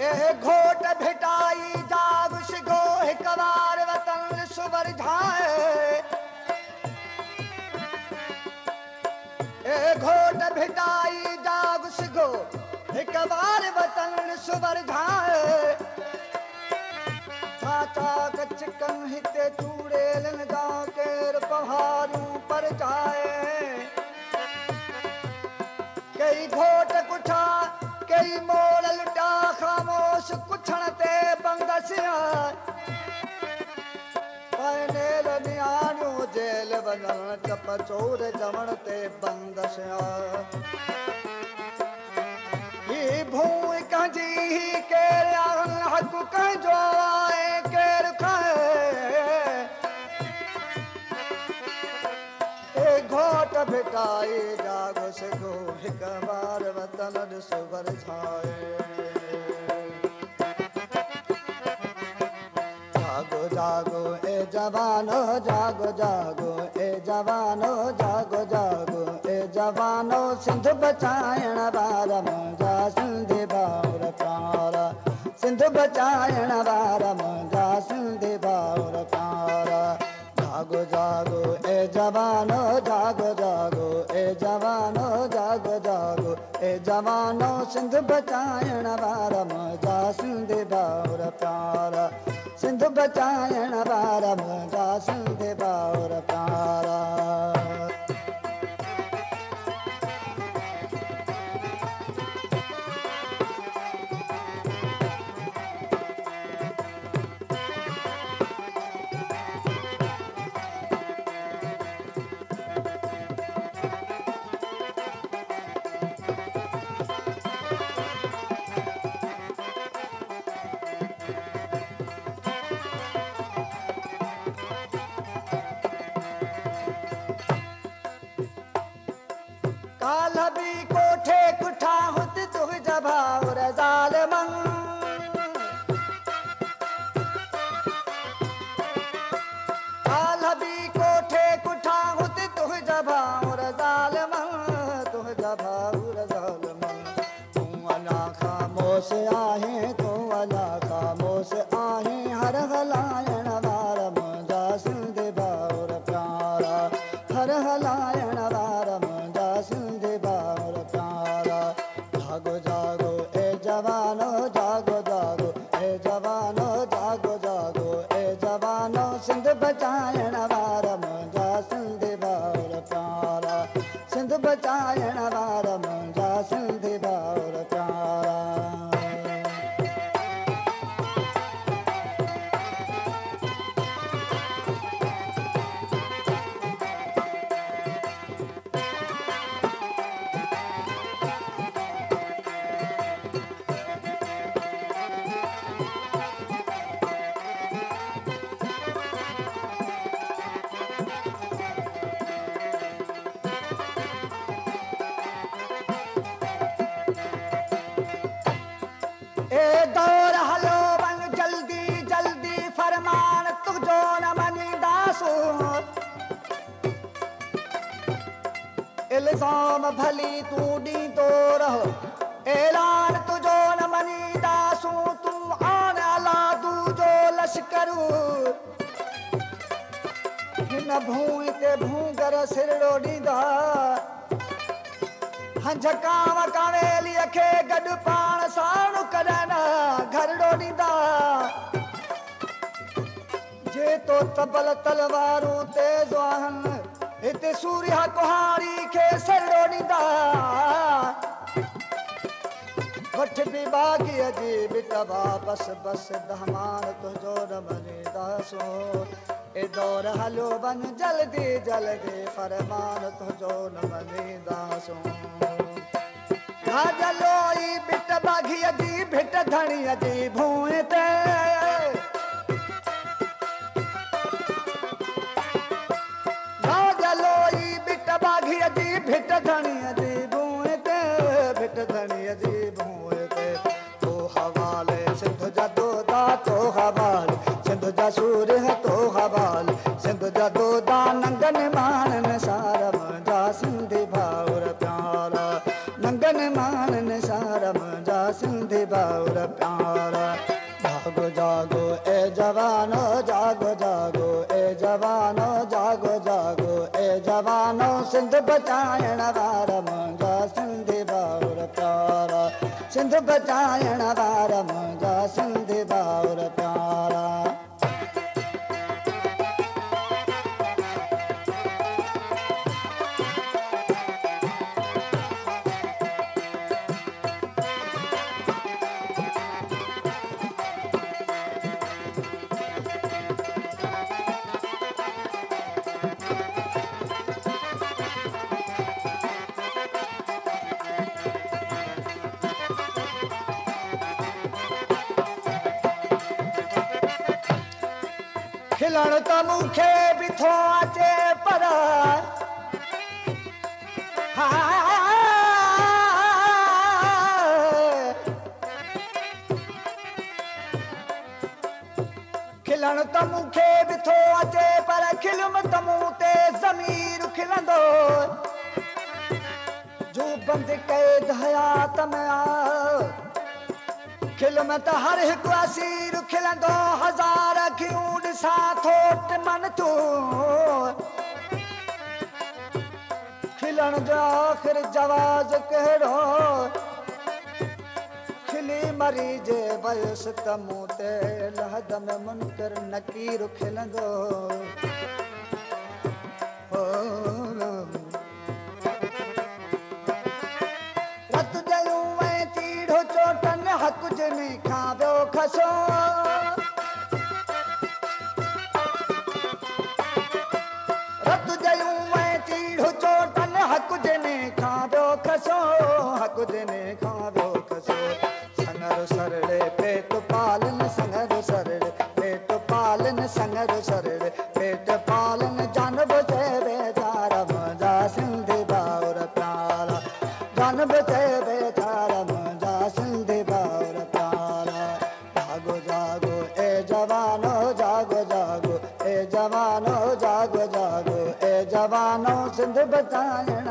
ए घोट भिटाई जाग सिगो हिक बार वतन सुवर झाए ए घोट भिटाई जाग सिगो हिक बार वतन सुवर झाए चाचा चिकन हिते चूड़ेलन गांव केर पहाड़ों पर जाए कई घोट कुठा कई मोल लुटा खामोश कुछण ते बंदसिया पैनेल नियाणियों जेल वञण चप चोर जमण ते बंदसिया ही भूई कंजी ही केर हक कंजो आए केर खाए ए घोट भिटाई जागो सिगो हिक बार वतन सुवर छाए जागो जागो ए जवानो जागो जागो ए जवानो जागो जागो ए जवानो सिंध बचाइण वार मुंहिंजा सिंधी भाउर प्यारा सिंध बचाइण वार मुंहिंजा सिंधी भाउर प्यारा जागो जागो ए जवानो जागो जागो ए जवानो जागो जागो ए जवानो सिंध बचाइण वार मुंहिंजा सिंधी भाउर प्यारा सिंध बचाइण वार मुंहिंजा सिंधी भाउर प्यारा काल भी कोठे कुठा हुत तुझा भाउर ज़ालिमन काल भी कोठे कुठा हुत तुझा भाउर ज़ालिमन तुझा भाउर ज़ालिमन तू अञा खामोश आहे तू अञा खामोश आहे हर हलाइण वार मुंहिंजा सिंधी भाउर प्यारा हर हलाइण वार मुंहिंजा सिंधी भाउर प्यारा जागो जागो ए जवानो जागो जागो ए जवानो जागो जागो ए जवानो सिंध बचाइण वार मुंहिंजा सिंधी भाउर प्यारा सिंध बचाइण वार मुंहिंजा सिंधी भाउर प्यारा ए दौर हलो वन जल्दी जल्दी फरमान तुझो न मनीदासो इल्जाम भली तू डी तो रहो ऐलान तुझो न मनीदासो तू आन अला दूजो लश्करू हिन भूई ते भूंगर सिरड़ो ॾींदा हंझकाव कावेली खे गॾु पाण साणु कढनि घरड़ो ॾींदा जे तो तबल तलवारूं तेज़ आहिनि हिते सूर्य कुहाड़ी खे सरड़ो ॾींदा वठ बि बाग़ीअ जी बिट बस बस दहमान तुंहिंजो न मञीदासो ए दौर हलो वन जल्दी जल्दी फरमान तुंहिंजो न मञीदासो जलोई बिट बाग़ीअ जी भिट धणीअ जी भूए ते जलोई बिट बाग़ीअ जी भिट धणीअ जी भूए ते भिट धणीअ जी भूए ते तो हवाले सिंध जा दोदा तो हवाले सिंध जा सूर तो हवाले सिंध जा दोदा नंगन मानन सार मुंहिंजा सिंधी भाउर प्यारा नंगन मानन सार मुंहिंजा सिंधी भाउर प्यारा जवानो सिंध बचाइण वारा मुंहिंजा सिंधी भाउर प्यारा सिंध बचाइण वारा मुंहिंजा सिंधी भाउर प्यारा खिलण त मूंखे बि थो अचे पर खिलण त मूंखे बि थो अचे पर खिलम त मूं ते ज़मीर खिलंदो जो बंदि क़ैद हयात में आ खिल में त हर हिकु असीर खिलंदो हज़ार अखियूं ॾिसां थो मन तूं खिलण जो आख़िर जवाज़ कहिड़ो खिली मरी जे वयुसि त मूं ते लहद में मुनकर नकीर खिलंदो रत जयूं ऐं तीड़ो चोटन हक़ जिनी खां ॿियो खसो रत जयूं ऐं तीड़ो चोटन हक़ जिनी खां ॿियो खसो हक़ जिनी खां ॿियो खसो संगर सरड़े पेट पालन संगर सरड़े पेट पालन संगर सरड़े पेट पालन जान बचे बेचारा मुंहिंजा सिंधी भाउर प्यारा जान बचे बेचारा मुंहिंजा सिंधी भाउर प्यारा जागो जागो ए जवानो जागो जागो ए जवानो जागो जागो ए जवानो सिंध बचाइण